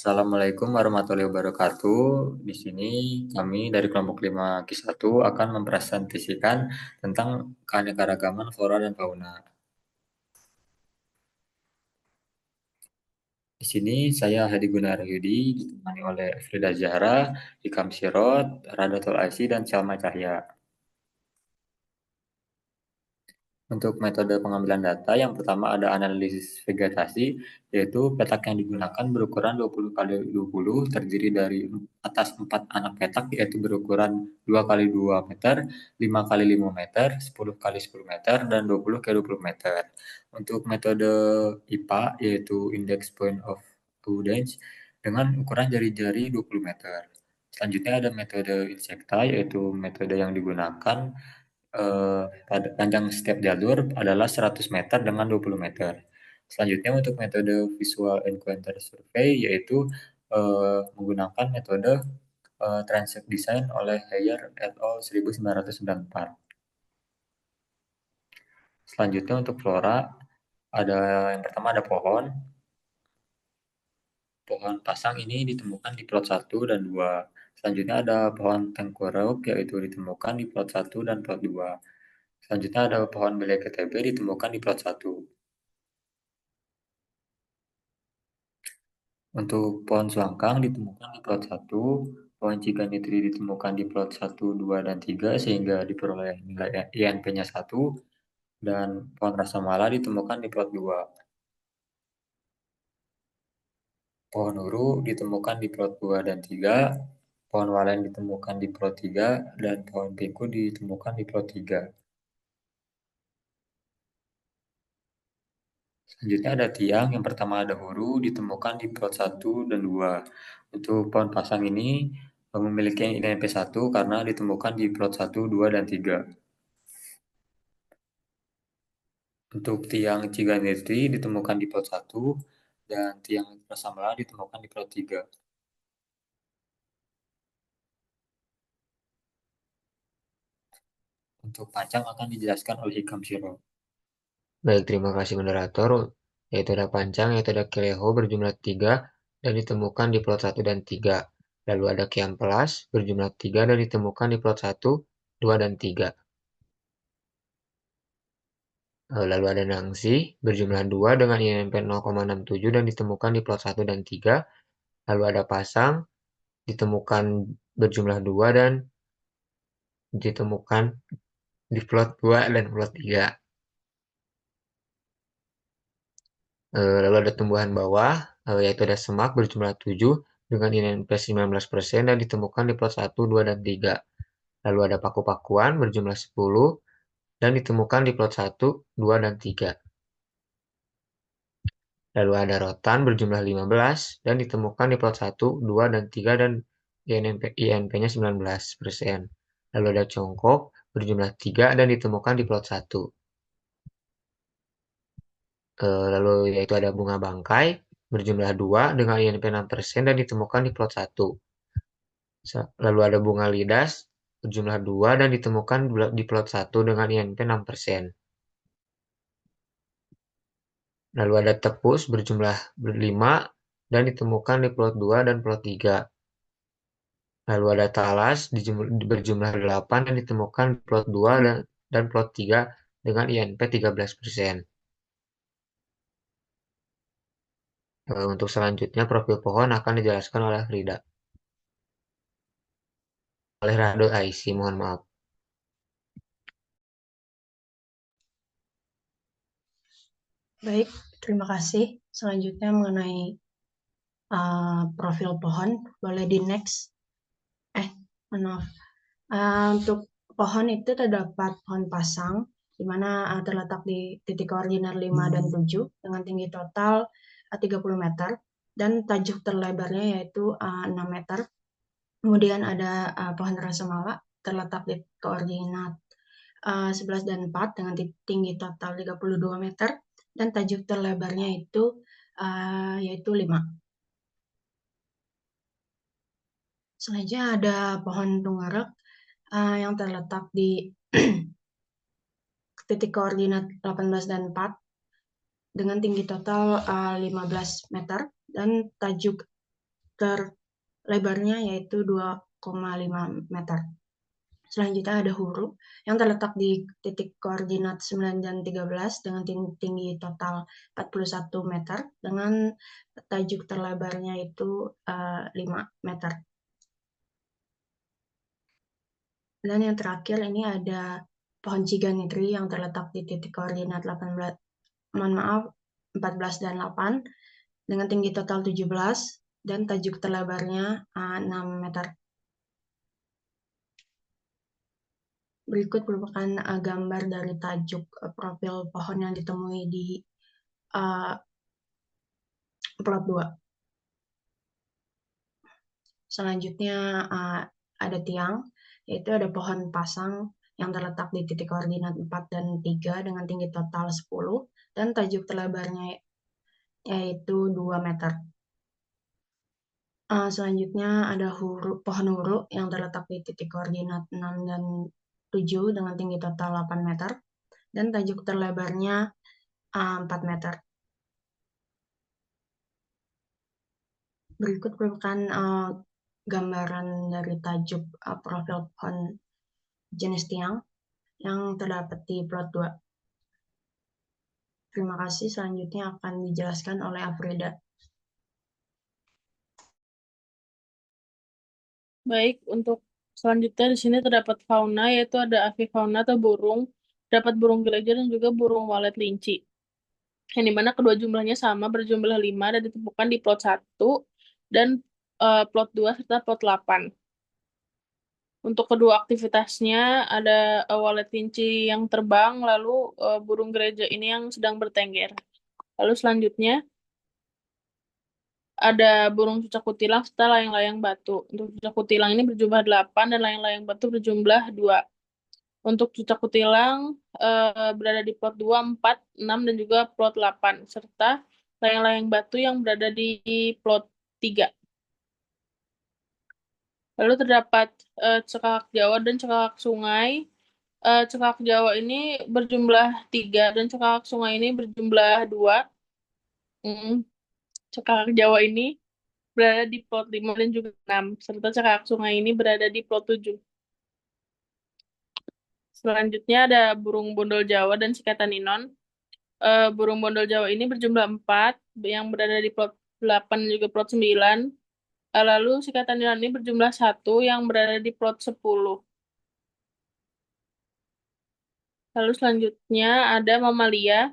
Assalamualaikum warahmatullahi wabarakatuh. Di sini kami dari kelompok 5Q1 akan mempresentasikan tentang keanekaragaman flora dan fauna. Di sini saya Hadi Gunaryudi ditemani oleh Frida Zahra, Hikam Sirot, Radatul Aisy, dan Salma Cahya. Untuk metode pengambilan data, yang pertama ada analisis vegetasi, yaitu petak yang digunakan berukuran 20 kali 20, terdiri dari atas 4 anak petak, yaitu berukuran 2 kali 2 meter, 5 kali 5 meter, 10 kali 10 meter, dan 20 kali 20 meter. Untuk metode IPA, yaitu Index Point of Evidence, dengan ukuran jari-jari 20 meter. Selanjutnya ada metode insekta, yaitu metode yang digunakan pada panjang setiap jalur adalah 100 meter dengan 20 meter. Selanjutnya untuk metode Visual Encounter Survey, yaitu menggunakan metode Transect Design oleh Heyer et al. 1994. Selanjutnya untuk flora, ada yang pertama ada pohon. Pohon pasang ini ditemukan di plot 1 dan 2. Selanjutnya ada pohon tengkorak, yaitu ditemukan di plot 1 dan plot 2. Selanjutnya ada pohon beleketebe ditemukan di plot 1. Untuk pohon selangkang ditemukan di plot 1, pohon ciganitri ditemukan di plot 1, 2, dan 3 sehingga diperoleh nilai INP-nya 1, dan pohon rasamala ditemukan di plot 2. Pohon uru ditemukan di plot 2 dan 3, pohon walen ditemukan di plot 3, dan pohon piku ditemukan di plot 3. Selanjutnya ada tiang, yang pertama ada huru, ditemukan di plot 1 dan 2. Untuk pohon pasang ini memiliki INP 1 karena ditemukan di plot 1, 2, dan 3. Untuk tiang ciganirti ditemukan di plot 1 dan tiang rasamala ditemukan di plot 3. Untuk pancang akan dijelaskan oleh Hikam Siro. Baik, terima kasih moderator. Yaitu ada pancang, yaitu ada kileho berjumlah 3 dan ditemukan di plot 1 dan 3. Lalu ada kiampelas berjumlah 3 dan ditemukan di plot 1, 2, dan 3. Lalu ada nangsi berjumlah 2 dengan INP 0,67 dan ditemukan di plot 1 dan 3. Lalu ada pasang ditemukan berjumlah 2 dan ditemukan di plot 2 dan plot 3. Lalu ada tumbuhan bawah, yaitu ada semak berjumlah 7 dengan INP 19% dan ditemukan di plot 1, 2, dan 3. Lalu ada paku-pakuan berjumlah 10 dan ditemukan di plot 1, 2, dan 3. Lalu ada rotan berjumlah 15 dan ditemukan di plot 1, 2, dan 3 dan INP-nya 19%. Lalu ada congkok berjumlah 3 dan ditemukan di plot 1. Lalu yaitu ada bunga bangkai berjumlah 2 dengan INP 6% dan ditemukan di plot 1. Lalu ada bunga lidas berjumlah 2 dan ditemukan di plot 1 dengan INP 6%. Lalu ada tepus berjumlah 5 dan ditemukan di plot 2 dan plot 3. Lalu ada talas berjumlah 8 dan ditemukan di plot 2 dan plot 3 dengan INP 13%. Untuk selanjutnya profil pohon akan dijelaskan oleh Frida. Oleh Rado Aisy, mohon maaf. Baik, terima kasih. Selanjutnya mengenai profil pohon, boleh di next. Maaf. Untuk pohon itu terdapat pohon pasang, di mana terletak di titik koordinat 5 dan 7 dengan tinggi total 30 meter dan tajuk terlebarnya yaitu 6 meter. Kemudian ada pohon rasamala terletak di koordinat 11 dan 4 dengan tinggi total 32 meter dan tajuk terlebarnya itu yaitu 5. Selanjutnya ada pohon tunggarek yang terletak di titik koordinat 18 dan 4 dengan tinggi total 15 meter dan tajuk terlebarnya yaitu 2,5 meter. Selanjutnya ada huruf yang terletak di titik koordinat 9 dan 13 dengan tinggi total 41 meter dengan tajuk terlebarnya itu 5 meter. Dan yang terakhir ini ada pohon ciganitri yang terletak di titik koordinat 14 dan 8 dengan tinggi total 17 dan tajuk terlebarnya 6 meter. Berikut merupakan gambar dari tajuk profil pohon yang ditemui di plot 2. Selanjutnya ada tiang, yaitu ada pohon pasang yang terletak di titik koordinat 4 dan 3 dengan tinggi total 10 dan tajuk terlebarnya yaitu 2 meter. Selanjutnya ada pohon huruk yang terletak di titik koordinat 6 dan 7 dengan tinggi total 8 meter dan tajuk terlebarnya 4 meter. Berikut merupakan gambaran dari tajuk profil pohon jenis tiang yang terdapat di plot 2. Terima kasih, selanjutnya akan dijelaskan oleh Afrida. Baik, untuk selanjutnya di sini terdapat fauna, yaitu ada avifauna atau burung, terdapat burung gelejer dan juga burung walet linci. Yang dimana kedua jumlahnya sama, berjumlah 5 dan ditemukan di plot 1 dan plot 2 serta plot 8. Untuk kedua aktivitasnya ada walet linci yang terbang, lalu burung gereja ini yang sedang bertengger. Lalu selanjutnya ada burung cucak kutilang serta layang-layang batu. Untuk cucak kutilang ini berjumlah 8 dan layang-layang batu berjumlah 2. Untuk cucak kutilang berada di plot 2, 4, 6, dan juga plot 8. Serta layang-layang batu yang berada di plot 3. Lalu terdapat cekak Jawa dan cekak sungai. Cekak Jawa ini berjumlah 3 dan cekak sungai ini berjumlah 2. Cekak Jawa ini berada di plot 5 dan juga 6, serta cekak sungai ini berada di plot 7. Selanjutnya ada burung bondol Jawa dan sikataninon. Burung bondol Jawa ini berjumlah 4, yang berada di plot 8 dan juga plot 9. Lalu sikataninon ini berjumlah 1, yang berada di plot 10. Lalu selanjutnya ada mamalia.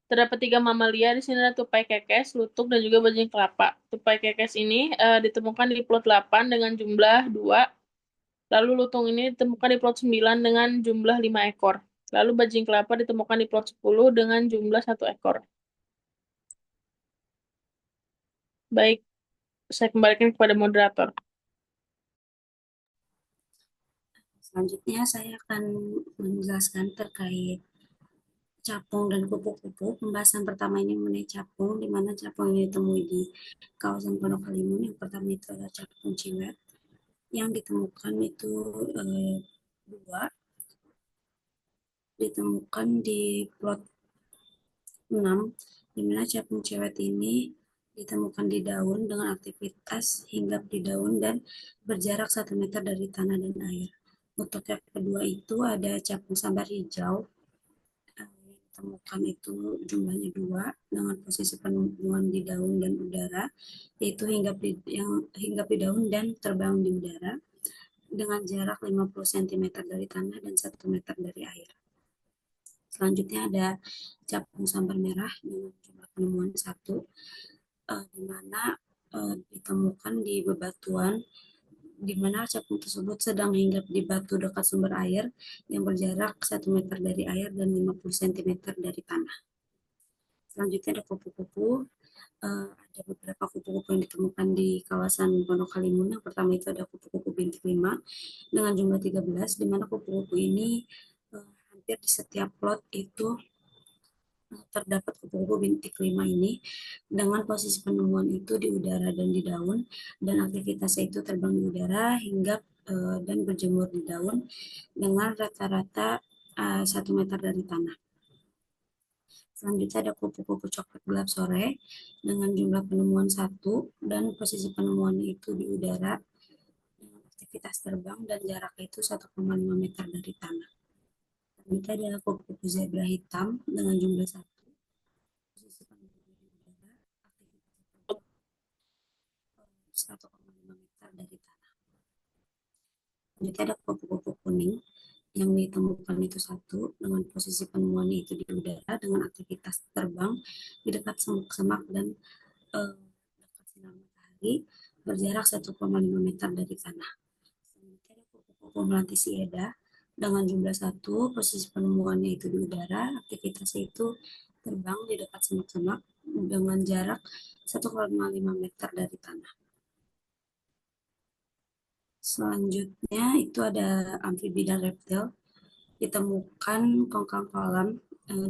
Terdapat 3 mamalia di sini, ada tupai kekes, lutung, dan juga bajing kelapa. Tupai kekes ini ditemukan di plot 8 dengan jumlah 2. Lalu lutung ini ditemukan di plot 9 dengan jumlah 5 ekor. Lalu bajing kelapa ditemukan di plot 10 dengan jumlah 1 ekor. Baik, saya kembalikan kepada moderator. Selanjutnya saya akan menjelaskan terkait capung dan kupu-kupu. Pembahasan pertama ini mengenai capung, di mana capung ini ditemui di kawasan Pondok Kalimun. Yang pertama itu adalah capung ciwet, yang ditemukan itu 2, ditemukan di plot 6, di mana capung ciwet ini ditemukan di daun dengan aktivitas hinggap di daun dan berjarak 1 meter dari tanah dan air. Untuk yang kedua itu ada capung sambar hijau, ditemukan itu jumlahnya 2 dengan posisi penemuan di daun dan udara, yaitu hinggap di daun dan terbang di udara dengan jarak 50 cm dari tanah dan 1 meter dari air. Selanjutnya ada capung sambar merah dengan jumlah penemuan 1, di mana ditemukan di bebatuan, di mana capung tersebut sedang hinggap di batu dekat sumber air yang berjarak 1 meter dari air dan 50 cm dari tanah. Selanjutnya ada kupu-kupu. Ada beberapa kupu-kupu yang ditemukan di kawasan Pondok Kalimun. Yang pertama itu ada kupu-kupu bintik 5 dengan jumlah 13, di mana kupu-kupu ini hampir di setiap plot itu terdapat kupu-kupu bintik 5 ini dengan posisi penemuan itu di udara dan di daun, dan aktivitasnya itu terbang di udara hingga dan berjemur di daun dengan rata-rata 1 meter dari tanah. Selanjutnya ada kupu-kupu coklat gelap sore dengan jumlah penemuan 1 dan posisi penemuannya itu di udara dengan aktivitas terbang dan jaraknya itu 1,5 meter dari tanah. Selanjutnya adalah kupu-kupu zebra hitam dengan jumlah 1, posisi penemuannya di udara, aktivitas terbang 1,5 meter dari tanah. Selanjutnya ada kupu-kupu kuning yang ditemukan itu 1 dengan posisi penemuannya itu di udara dengan aktivitas terbang di dekat semak-semak dan dekat sinar matahari berjarak 1,5 meter dari tanah. Selanjutnya ada kupu-kupu melati sieda dengan jumlah 1, posisi penemuannya itu di udara, aktivitasnya itu terbang di dekat semak-semak dengan jarak 1,5 meter dari tanah. Selanjutnya itu ada amfibi dan reptil. Ditemukan kongkang kolam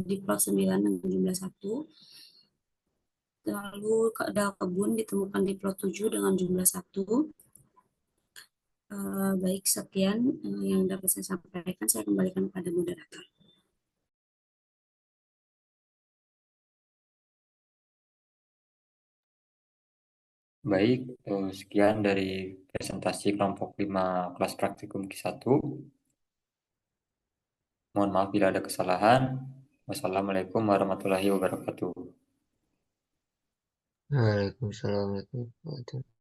di plot 9 dengan jumlah 1. Lalu kedal kebun ditemukan di plot 7 dengan jumlah 1. Baik, sekian yang dapat saya sampaikan. Saya kembalikan kepada moderator. Baik, sekian dari presentasi kelompok 5 kelas praktikum Q1. Mohon maaf bila ada kesalahan. Wassalamualaikum warahmatullahi wabarakatuh. Waalaikumsalam warahmatullahi wabarakatuh.